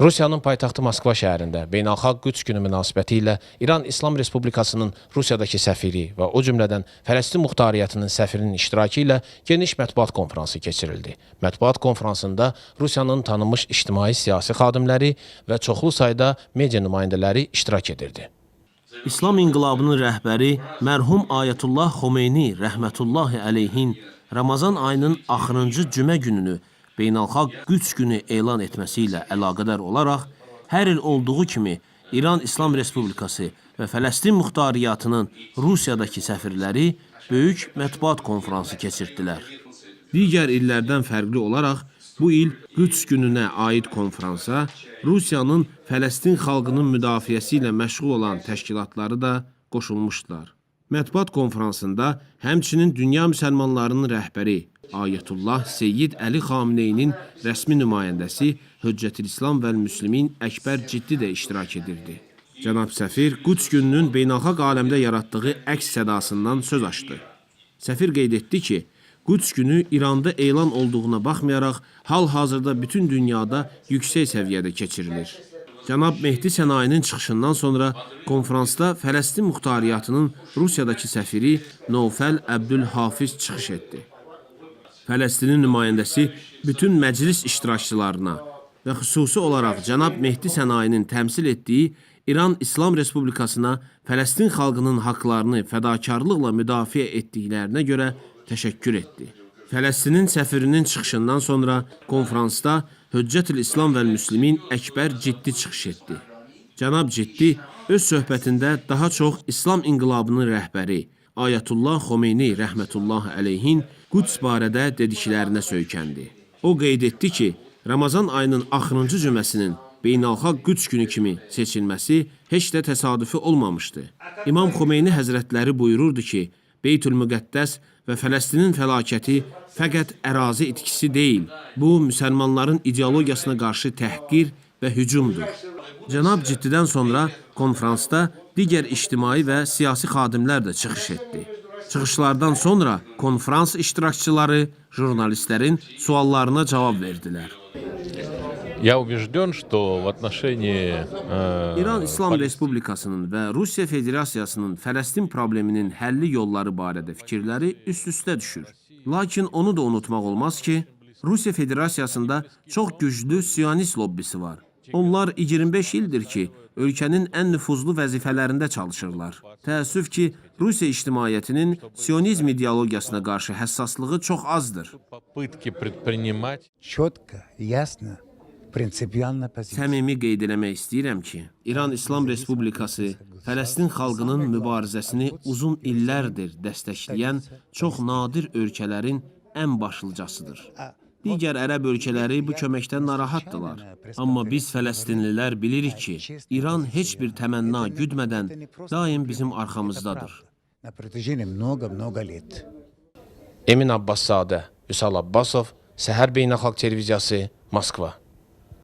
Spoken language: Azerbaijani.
Rusiyanın paytaxtı Moskva şəhərində Beynəlxalq Qüds günü münasibəti ilə İran İslam Respublikasının Rusiyadakı səfiri və o cümlədən Fələstin Muxtariyyətinin səfirinin iştirakı ilə geniş mətbuat konfransı keçirildi. Mətbuat konfransında Rusiyanın tanınmış ictimai-siyasi xadimləri və çoxlu sayda media nümayəndələri iştirak edirdi. İslam inqilabının rəhbəri mərhum Ayətullah Xomeyni rəhmətullahi əleyhin Ramazan ayının axırıncı cümə gününü Beynəlxalq Qüds günü elan etməsi ilə əlaqədar olaraq, hər il olduğu kimi İran İslam Respublikası və Fələstin Muxtariyyatının Rusiyadakı səfirləri böyük mətbuat konfransı keçirdilər. Digər illərdən fərqli olaraq, bu il Qüds gününə aid konfransa Rusiyanın Fələstin xalqının müdafiəsi ilə məşğul olan təşkilatları da qoşulmuşdular. Mətbuat konfransında həmçinin dünya müsəlmanlarının rəhbəri Ayətullah Seyyid Əli Xameneyinin rəsmi nümayəndəsi Höccətülislam vəl-Müslimin Əkbər Ciddi də iştirak edirdi. Cənab səfir Qüds gününün beynəlxalq aləmdə yaratdığı əks sədasından söz açdı. Səfir qeyd etdi ki, Qüds günü İranda elan olduğuna baxmayaraq, hal-hazırda bütün dünyada yüksək səviyyədə keçirilir. Cənab Mehdi Sənayinin çıxışından sonra konfransda Fələstin Muxtariyyatının Rusiyadakı səfiri Nofəl Əbdülhafiz çıxış etdi. Fələstinin nümayəndəsi bütün məclis iştirakçılarına və xüsusi olaraq Cənab Mehdi Sənayinin təmsil etdiyi İran İslam Respublikasına Fələstin xalqının haqlarını fədakarlıqla müdafiə etdiklərinə görə təşəkkür etdi. Fələstinin səfirinin çıxışından sonra konfransda Höccətülislam vəl-Müslimin Əkbər Ciddi çıxış etdi. Cənab Ciddi öz söhbətində daha çox İslam inqilabının rəhbəri Ayətullah Xomeyni rəhmətullahi əleyhin Qüds barədə dediklərinə söykəndi. O qeyd etdi ki, Ramazan ayının axırıncı cüməsinin Beynəlxalq Qüds günü kimi seçilməsi heç də təsadüfi olmamışdı. İmam Xomeyni həzrətləri buyururdu ki, Beytül-Müqəddəs və Fələstinin fəlakəti fəqət ərazi itkisi deyil, bu müsəlmanların ideologiyasına qarşı təhqir və hücumdur. Cənab Ciddidən sonra konfransda digər ictimai və siyasi xadimlər də çıxış etdi. Çıxışlardan sonra konfrans iştirakçıları jurnalistlərin suallarına cavab verdilər. Я убежден, что в отношении İran İslam Respublikasının və Rusiya Federasiyasının Fələstin probleminin həlli yolları barədə fikirləri üst-üstə düşür. Lakin onu da unutmaq olmaz ki, Rusiya Federasiyasında çox güclü siyonist lobbisi var. Onlar 25 ildir ki, ölkənin ən nüfuzlu vəzifələrində çalışırlar. Təəssüf ki, Rusiya ictimaiyyətinin siyonizm ideologiyasına qarşı həssaslığı çox azdır. Səmimi qeyd eləmək istəyirəm ki, İran İslam Respublikası Fələstin xalqının mübarizəsini uzun illərdir dəstəkləyən çox nadir ölkələrin ən başlıcasıdır. Digər ərəb ölkələri bu köməkdən narahatdırlar. Amma biz Fələstinlilər bilirik ki, İran heç bir təmənna güdmədən daim bizim arxamızdadır. Emin Abbaszadə, Vüsal Abbasov, Səhər Beynəlxalq Televiziyası, Moskva.